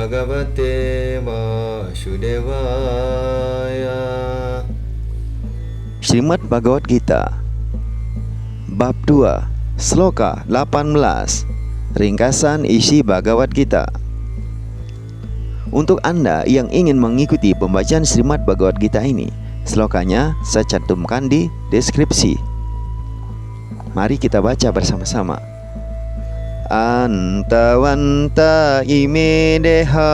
Bhagavate Vasudevaya. Srimad Bhagavad Gita Bab 2 Sloka 18 Ringkasan isi Bhagavad Gita. Untuk Anda yang ingin mengikuti pembacaan Srimad Bhagavad Gita ini, slokanya saya cantumkan di deskripsi. Mari kita baca bersama-sama. Antawanta ime deha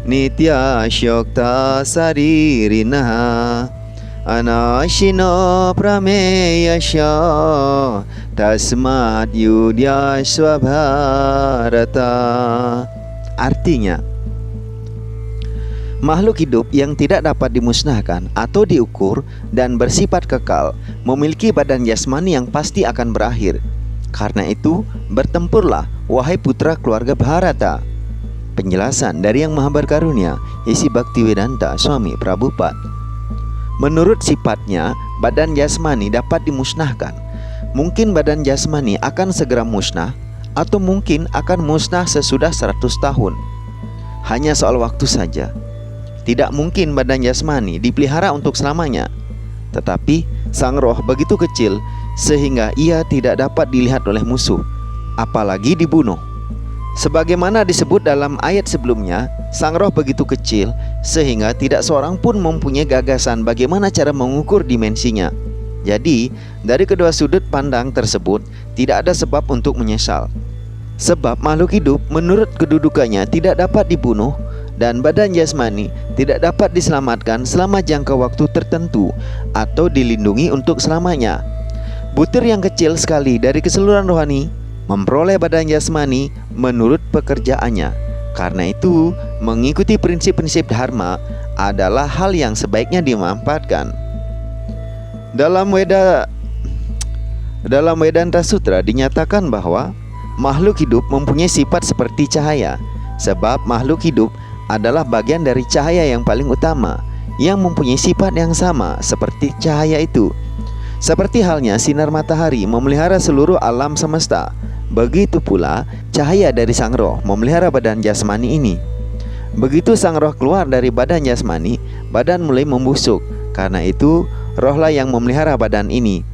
nitya syokta saririna anashino prameyasya tasmat yudya swabharata. Artinya, makhluk hidup yang tidak dapat dimusnahkan atau diukur dan bersifat kekal memiliki badan jasmani yang pasti akan berakhir. Karena itu, bertempurlah wahai putra keluarga Bharata. Penjelasan dari Yang Maha Berkarunia, Isi Bhaktivedanta Swami Prabhupada. Menurut sifatnya, badan jasmani dapat dimusnahkan. Mungkin badan jasmani akan segera musnah, atau mungkin akan musnah sesudah 100 tahun. Hanya soal waktu saja. Tidak mungkin badan jasmani dipelihara untuk selamanya. Tetapi sang roh begitu kecil sehingga ia tidak dapat dilihat oleh musuh, apalagi dibunuh. Sebagaimana disebut dalam ayat sebelumnya, sang roh begitu kecil sehingga tidak seorang pun mempunyai gagasan bagaimana cara mengukur dimensinya. Jadi, dari kedua sudut pandang tersebut tidak ada sebab untuk menyesal. Sebab makhluk hidup menurut kedudukannya tidak dapat dibunuh, dan badan jasmani tidak dapat diselamatkan selama jangka waktu tertentu atau dilindungi untuk selamanya. Butir yang kecil sekali dari keseluruhan rohani memperoleh badan jasmani menurut pekerjaannya. Karena itu, mengikuti prinsip-prinsip dharma adalah hal yang sebaiknya dimanfaatkan. Dalam Vedanta Sutra dinyatakan bahwa makhluk hidup mempunyai sifat seperti cahaya, sebab makhluk hidup adalah bagian dari cahaya yang paling utama, yang mempunyai sifat yang sama seperti cahaya itu. Seperti halnya sinar matahari memelihara seluruh alam semesta, begitu pula cahaya dari sang roh memelihara badan jasmani ini. Begitu sang roh keluar dari badan jasmani, badan mulai membusuk. Karena itu, rohlah yang memelihara badan ini.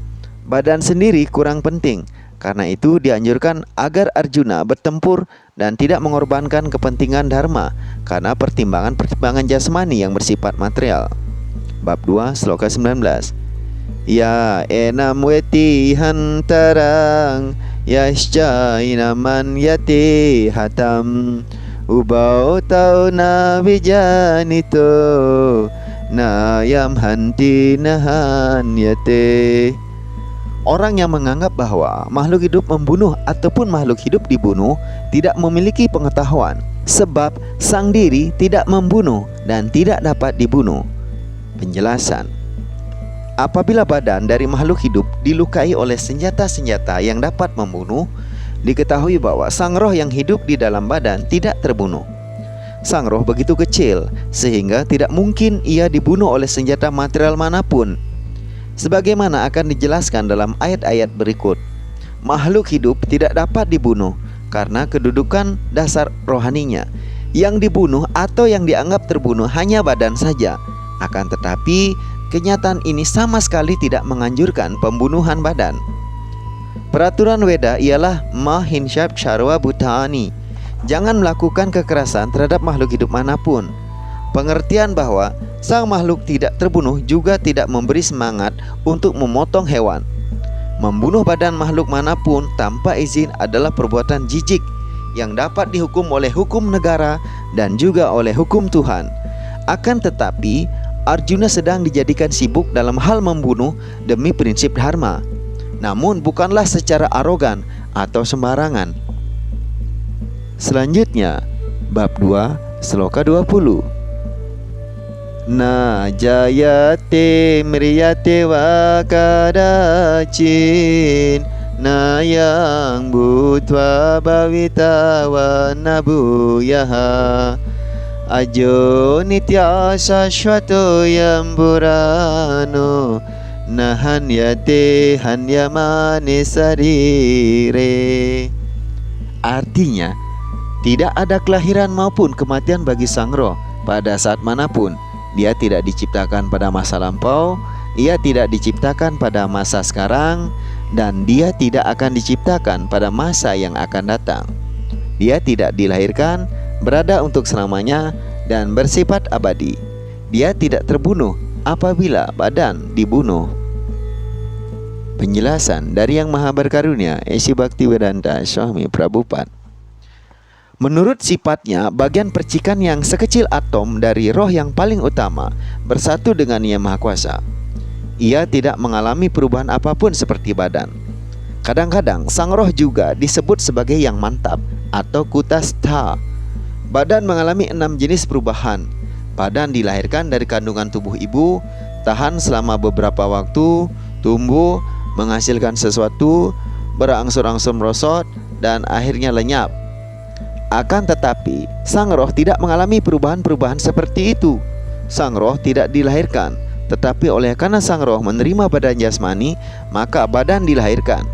Badan sendiri kurang penting. Karena itu dianjurkan agar Arjuna bertempur dan tidak mengorbankan kepentingan dharma karena pertimbangan-pertimbangan jasmani yang bersifat material. Bab 2 Sloka 19. Ya enam weti hantarang yasca inaman yati hatam ubau tau na vijanito nayam hanti nahan yate. Orang yang menganggap bahwa makhluk hidup membunuh ataupun makhluk hidup dibunuh tidak memiliki pengetahuan, sebab sang diri tidak membunuh dan tidak dapat dibunuh. Penjelasan: apabila badan dari makhluk hidup dilukai oleh senjata-senjata yang dapat membunuh, diketahui bahwa sang roh yang hidup di dalam badan tidak terbunuh. Sang roh begitu kecil sehingga tidak mungkin ia dibunuh oleh senjata material manapun. Sebagaimana akan dijelaskan dalam ayat-ayat berikut, makhluk hidup tidak dapat dibunuh karena kedudukan dasar rohaninya. Yang dibunuh atau yang dianggap terbunuh hanya badan saja. Akan tetapi, kenyataan ini sama sekali tidak menganjurkan pembunuhan badan. Peraturan Weda ialah mahinsyab syarwa bhutani. Jangan melakukan kekerasan terhadap makhluk hidup manapun. Pengertian bahwa sang makhluk tidak terbunuh juga tidak memberi semangat untuk memotong hewan. Membunuh badan makhluk manapun tanpa izin adalah perbuatan jijik yang dapat dihukum oleh hukum negara dan juga oleh hukum Tuhan. Akan tetapi, Arjuna sedang dijadikan sibuk dalam hal membunuh demi prinsip dharma, namun bukanlah secara arogan atau sembarangan. Selanjutnya, bab 2, sloka 20. Na jayate mriyate wa kadacin na yang bhutva bhavita wa nabuyaha ajo nitya sashvato yamburano na hanyate hanyamane sarire. Artinya, Tidak ada kelahiran maupun kematian bagi sang roh pada saat manapun. Dia tidak diciptakan pada masa lampau, ia tidak diciptakan pada masa sekarang, dan dia tidak akan diciptakan pada masa yang akan datang. Dia tidak dilahirkan, berada untuk selamanya, dan bersifat abadi. Dia tidak terbunuh apabila badan dibunuh. Penjelasan dari Yang Maha Berkarunia, Esi Bhaktivedanta Swami Prabhupada. Menurut sifatnya, bagian percikan yang sekecil atom dari roh yang paling utama bersatu dengan Yang Maha Kuasa. Ia tidak mengalami perubahan apapun seperti badan. Kadang-kadang sang roh juga disebut sebagai yang mantap atau kutastha. Badan mengalami 6 jenis perubahan. Badan dilahirkan dari kandungan tubuh ibu, tahan selama beberapa waktu, tumbuh, menghasilkan sesuatu, berangsur-angsur merosot, dan akhirnya lenyap. Akan tetapi, sang roh tidak mengalami perubahan-perubahan seperti itu. Sang roh tidak dilahirkan, tetapi oleh karena sang roh menerima badan jasmani, maka badan dilahirkan.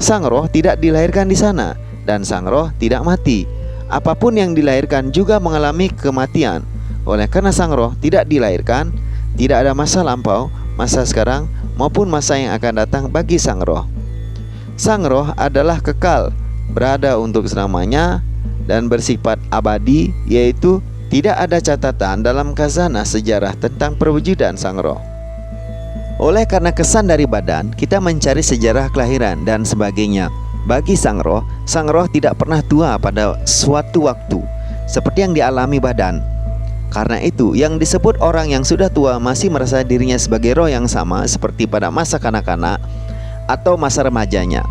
Sang roh tidak dilahirkan di sana, dan sang roh tidak mati. Apapun yang dilahirkan juga mengalami kematian. Oleh karena sang roh tidak dilahirkan, tidak ada masa lampau, masa sekarang, maupun masa yang akan datang bagi sang roh. Sang roh adalah kekal, berada untuk selamanya, dan bersifat abadi, yaitu tidak ada catatan dalam khazanah sejarah tentang perwujudan sang roh. Oleh karena kesan dari badan, kita mencari sejarah kelahiran dan sebagainya. Bagi sang roh tidak pernah tua pada suatu waktu, seperti yang dialami badan. Karena itu, yang disebut orang yang sudah tua masih merasa dirinya sebagai roh yang sama seperti pada masa kanak-kanak atau masa remajanya.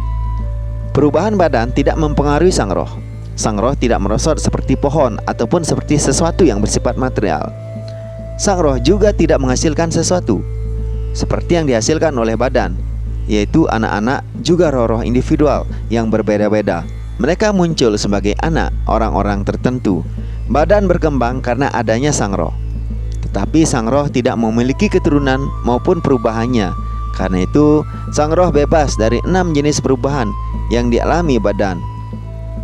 Perubahan badan tidak mempengaruhi sang roh. Sang roh tidak merosot seperti pohon ataupun seperti sesuatu yang bersifat material. Sang roh juga tidak menghasilkan sesuatu seperti yang dihasilkan oleh badan, yaitu anak-anak juga roh-roh individual yang berbeda-beda. Mereka muncul sebagai anak orang-orang tertentu. Badan berkembang karena adanya sang roh, tetapi sang roh tidak memiliki keturunan maupun perubahannya. Karena itu, sang roh bebas dari 6 jenis perubahan yang dialami badan.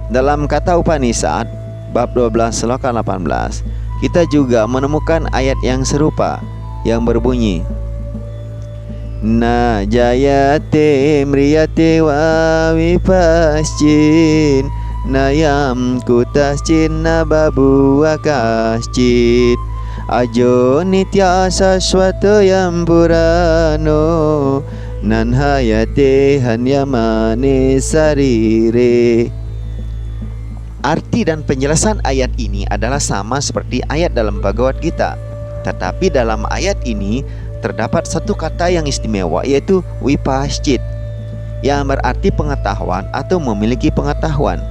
Dalam Kata Upanishad bab 12 sloka 18, kita juga menemukan ayat yang serupa yang berbunyi, Na jayate mriyate wa vipaschin nayam kutascin nababu akaschit ajo nitya saswato yam purano nanhayate hanyamane sarire. Arti dan penjelasan ayat ini adalah sama seperti ayat dalam Bhagavad Gita. Tetapi dalam ayat ini terdapat satu kata yang istimewa, yaitu vipaschit, yang berarti pengetahuan atau memiliki pengetahuan.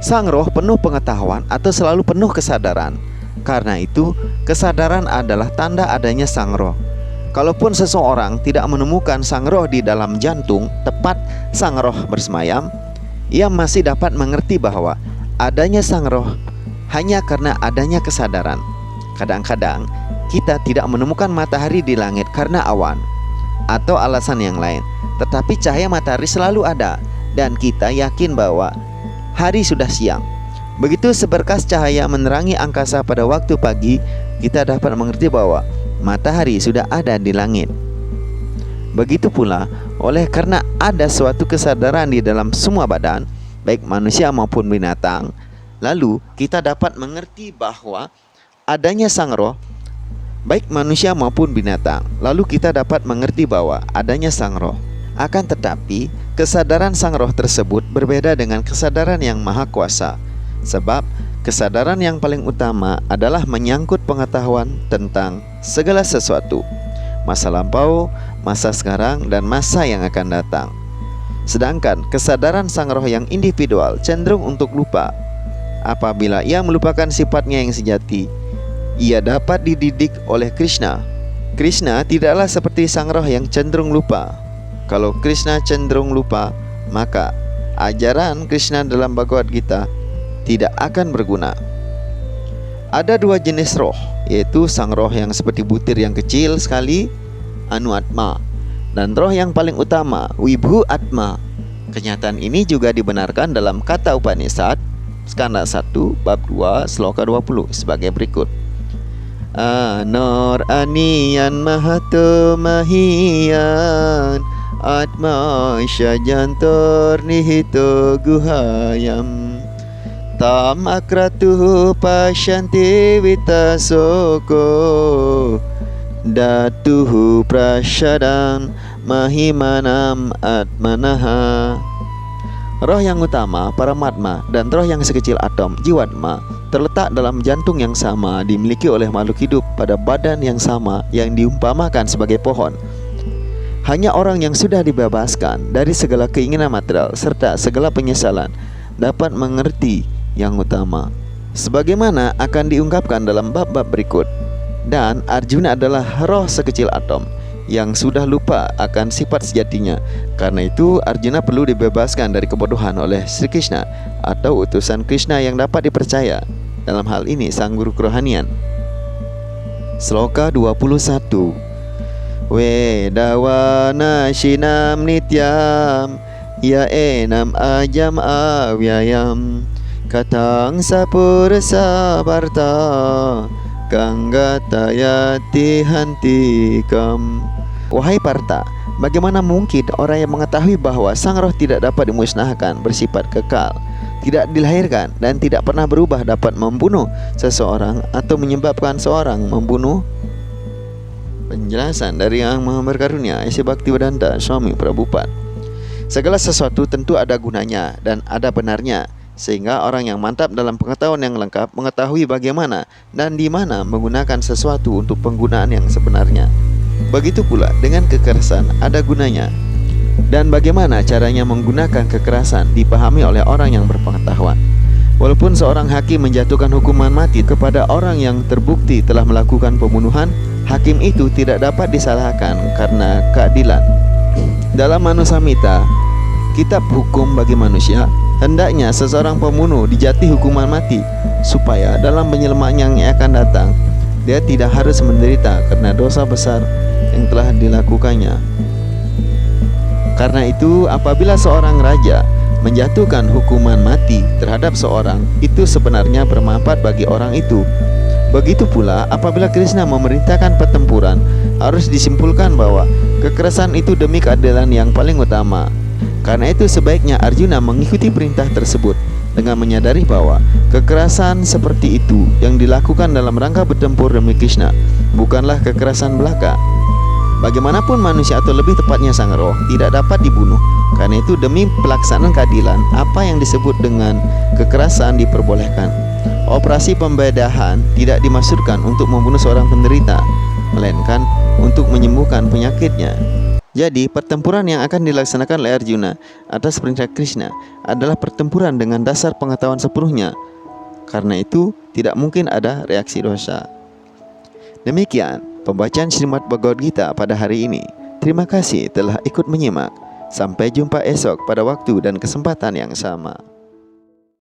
Sang roh penuh pengetahuan atau selalu penuh kesadaran. Karena itu, kesadaran adalah tanda adanya sang roh. Kalaupun seseorang tidak menemukan sang roh di dalam jantung tepat sang roh bersemayam, ia masih dapat mengerti bahwa adanya sang roh hanya karena adanya kesadaran. Kadang-kadang kita tidak menemukan matahari di langit karena awan atau alasan yang lain, tetapi cahaya matahari selalu ada, dan kita yakin bahwa hari sudah siang. Begitu seberkas cahaya menerangi angkasa pada waktu pagi, kita dapat mengerti bahwa matahari sudah ada di langit. Begitu pula, oleh karena ada suatu kesadaran di dalam semua badan, baik manusia maupun binatang, lalu kita dapat mengerti bahwa adanya sang roh, baik manusia maupun binatang. Lalu kita dapat mengerti bahwa adanya sang roh. Akan tetapi, kesadaran sang roh tersebut berbeda dengan kesadaran yang maha kuasa. Sebab, kesadaran yang paling utama adalah menyangkut pengetahuan tentang segala sesuatu, masa lampau, masa sekarang, dan masa yang akan datang. Sedangkan kesadaran sang roh yang individual cenderung untuk lupa. Apabila ia melupakan sifatnya yang sejati, ia dapat dididik oleh Krishna. Krishna tidaklah seperti sang roh yang cenderung lupa. Kalau Krishna cenderung lupa, maka ajaran Krishna dalam Bhagavad Gita tidak akan berguna. Ada 2 jenis roh, yaitu sang roh yang seperti butir yang kecil sekali, Anuatma, dan roh yang paling utama, Wibhu Atma. Kenyataan ini juga dibenarkan dalam Kata Upanishad Skanda 1 bab 2 sloka 20 sebagai berikut. Anor aniyan mahato mahiyan atma syajantor nihito guhayam tam akratuhu pasyanti vitasoko datuhu prasyadam mahimanam atmanaha. Roh yang utama, Paramatma, dan roh yang sekecil atom, Jiwatma, terletak dalam jantung yang sama, dimiliki oleh makhluk hidup pada badan yang sama yang diumpamakan sebagai pohon. Hanya orang yang sudah dibebaskan dari segala keinginan material serta segala penyesalan dapat mengerti yang utama, sebagaimana akan diungkapkan dalam bab-bab berikut. Dan Arjuna adalah roh sekecil atom yang sudah lupa akan sifat sejatinya. Karena itu Arjuna perlu dibebaskan dari kebodohan oleh Sri Krishna atau utusan Krishna yang dapat dipercaya, dalam hal ini sang guru kerohanian. Sloka 21. Vedawana shinam nityam ya enam ajam avyayam katang sapursa barta Ganggatayati hantikam. Wahai Parta, bagaimana mungkin orang yang mengetahui bahwa sang roh tidak dapat dimusnahkan, bersifat kekal, tidak dilahirkan, dan tidak pernah berubah dapat membunuh seseorang atau menyebabkan seorang membunuh? Penjelasan dari Yang Maha Berkarunia Esi Bhaktivedanta Swami Prabhupada. Segala sesuatu tentu ada gunanya dan ada benarnya, sehingga orang yang mantap dalam pengetahuan yang lengkap mengetahui bagaimana dan di mana menggunakan sesuatu untuk penggunaan yang sebenarnya. Begitu pula dengan kekerasan ada gunanya, dan bagaimana caranya menggunakan kekerasan dipahami oleh orang yang berpengetahuan. Walaupun seorang hakim menjatuhkan hukuman mati kepada orang yang terbukti telah melakukan pembunuhan, hakim itu tidak dapat disalahkan karena keadilan. Dalam Manu Samhita, kitab hukum bagi manusia, hendaknya seseorang pembunuh dijatuhi hukuman mati, supaya dalam penyelaman yang akan datang dia tidak harus menderita karena dosa besar yang telah dilakukannya. Karena itu, apabila seorang raja menjatuhkan hukuman mati terhadap seorang, itu sebenarnya bermanfaat bagi orang itu. Begitu pula apabila Krishna memerintahkan pertempuran, harus disimpulkan bahwa kekerasan itu demi keadilan yang paling utama. Karena itu sebaiknya Arjuna mengikuti perintah tersebut dengan menyadari bahwa kekerasan seperti itu yang dilakukan dalam rangka bertempur demi Krishna bukanlah kekerasan belaka. Bagaimanapun manusia atau lebih tepatnya sang roh tidak dapat dibunuh. Karena itu demi pelaksanaan keadilan, apa yang disebut dengan kekerasan diperbolehkan. Operasi pembedahan tidak dimaksudkan untuk membunuh seorang penderita, melainkan untuk menyembuhkan penyakitnya. Jadi pertempuran yang akan dilaksanakan oleh Arjuna atas perintah Krishna adalah pertempuran dengan dasar pengetahuan sepenuhnya. Karena itu tidak mungkin ada reaksi dosa. Demikian pembacaan Srimad Bhagavad Gita pada hari ini. Terima kasih telah ikut menyimak. Sampai jumpa esok pada waktu dan kesempatan yang sama.